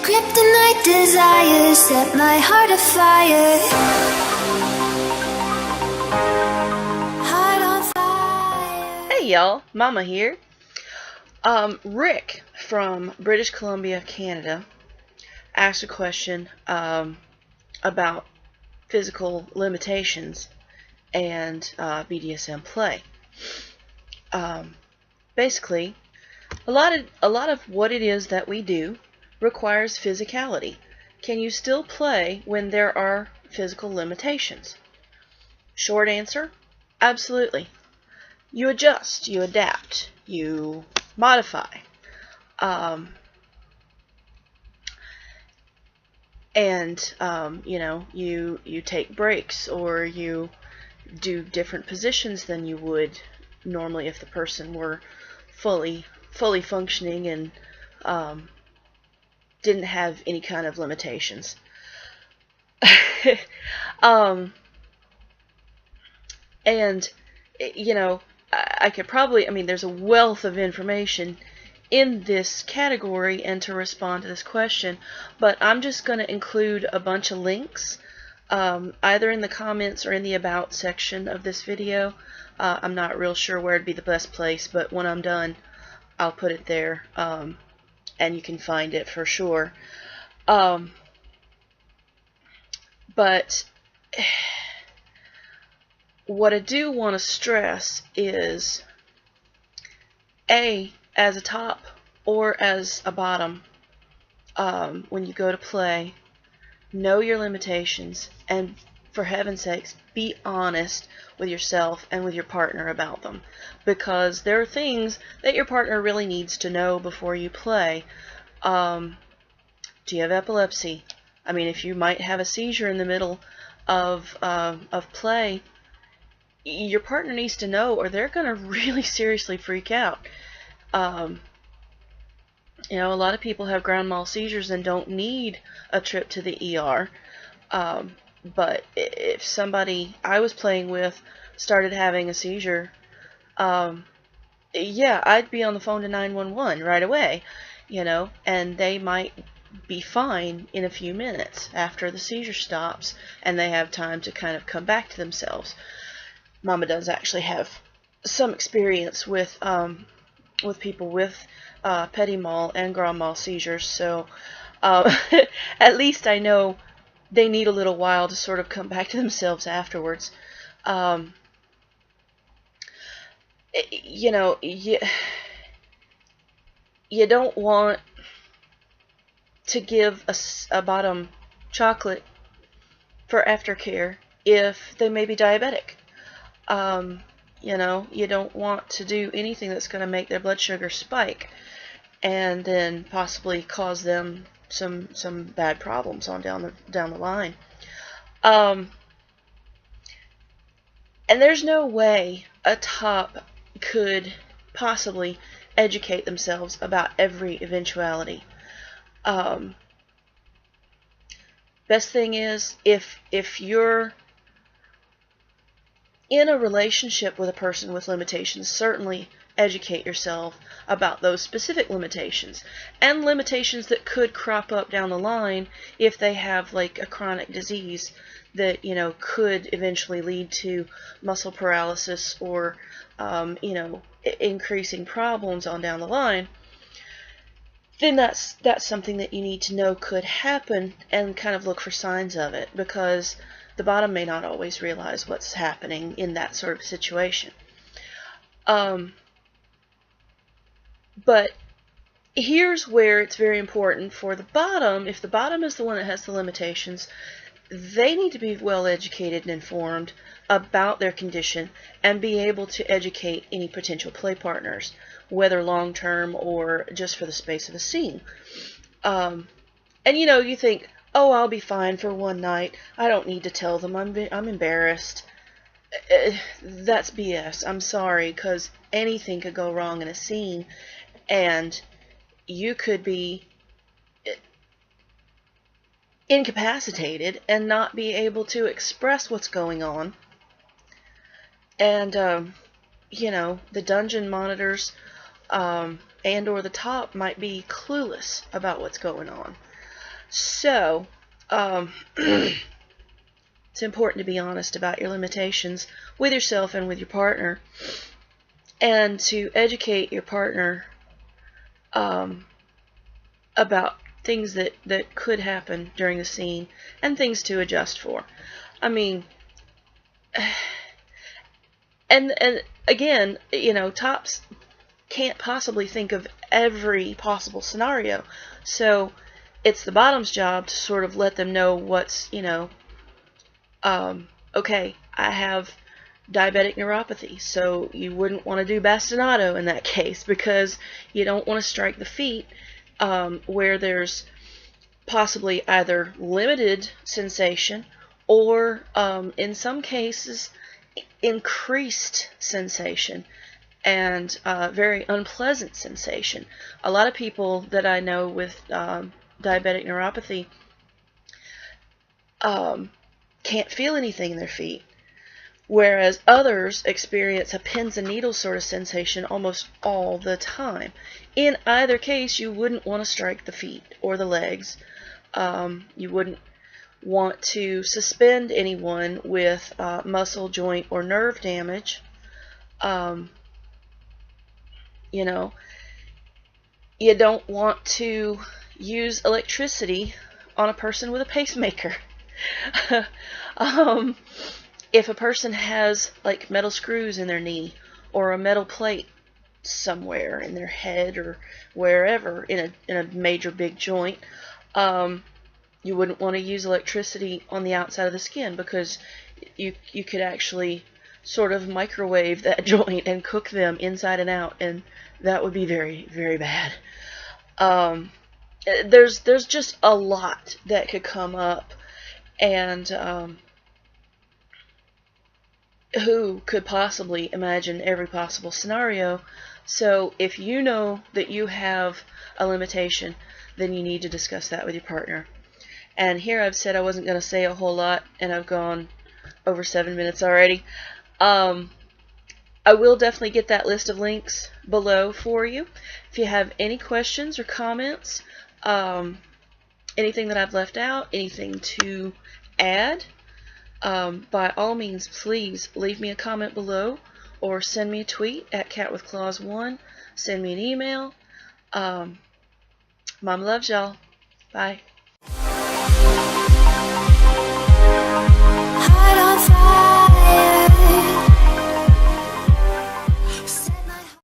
Kryptonite desires set my heart afire. Heart on fire. Hey y'all, Mama here. Rick from British Columbia, Canada, asked a question about physical limitations and BDSM play. Basically, a lot of what it is that we do requires physicality. Can you still play when there are physical limitations? Short answer, absolutely. You adjust, you adapt, you modify. You take breaks, or you do different positions than you would normally if the person were fully functioning and didn't have any kind of limitations. I could probably, there's a wealth of information in this category and to respond to this question, but I'm just going to include a bunch of links either in the comments or in the about section of this video. I'm not real sure where would be the best place, but when I'm done I'll put it there, and you can find it for sure. But what I do want to stress is, as a top or as a bottom, when you go to play, know your limitations, and for heaven's sakes, be honest with yourself and with your partner about them, because there are things that your partner really needs to know before you play. Do you have epilepsy? If you might have a seizure in the middle of play, your partner needs to know, or they're going to really seriously freak out. A lot of people have grand mal seizures and don't need a trip to the ER. But if somebody I was playing with started having a seizure, I'd be on the phone to 911 right away, and they might be fine in a few minutes after the seizure stops and they have time to kind of come back to themselves. Mama does actually have some experience with people with petit mal and grand mal seizures, so at least I know they need a little while to sort of come back to themselves afterwards. You don't want to give a bottom chocolate for aftercare if they may be diabetic. You don't want to do anything that's going to make their blood sugar spike and then possibly cause them some bad problems on down the line. And there's no way a top could possibly educate themselves about every eventuality. Best thing is, if you're in a relationship with a person with limitations, certainly educate yourself about those specific limitations and limitations that could crop up down the line if they have like a chronic disease that could eventually lead to muscle paralysis or increasing problems on down the line. Then that's something that you need to know could happen and kind of look for signs of it, because the bottom may not always realize what's happening in that sort of situation. But here's where it's very important for the bottom. If the bottom is the one that has the limitations, they need to be well educated and informed about their condition and be able to educate any potential play partners, whether long-term or just for the space of a scene. And you think, oh, I'll be fine for one night. I don't need to tell them. I'm embarrassed. That's BS. I'm sorry, because anything could go wrong in a scene, and you could be incapacitated and not be able to express what's going on. And, the dungeon monitors and or the top might be clueless about what's going on. So, it's important to be honest about your limitations with yourself and with your partner, and to educate your partner about things that could happen during the scene and things to adjust for. I mean, and again, tops can't possibly think of every possible scenario, so it's the bottom's job to sort of let them know what's, okay, I have diabetic neuropathy, so you wouldn't want to do bastinado in that case, because you don't want to strike the feet where there's possibly either limited sensation or, in some cases, increased sensation and very unpleasant sensation. A lot of people that I know with diabetic neuropathy can't feel anything in their feet, whereas others experience a pins and needles sort of sensation almost all the time. In either case, you wouldn't want to strike the feet or the legs. You wouldn't want to suspend anyone with muscle, joint, or nerve damage. You don't want to use electricity on a person with a pacemaker. If a person has like metal screws in their knee or a metal plate somewhere in their head or wherever in a major big joint, you wouldn't want to use electricity on the outside of the skin, because you could actually sort of microwave that joint and cook them inside and out, and that would be very, very bad. There's just a lot that could come up, and who could possibly imagine every possible scenario? So if you know that you have a limitation, then you need to discuss that with your partner. And here I've said I wasn't going to say a whole lot, and I've gone over 7 minutes already. I will definitely get that list of links below for you. If you have any questions or comments, anything that I've left out, anything to add, by all means, please leave me a comment below, or send me a tweet at catwithclaws1. Send me an email. Mom loves y'all. Bye. Heart on fire.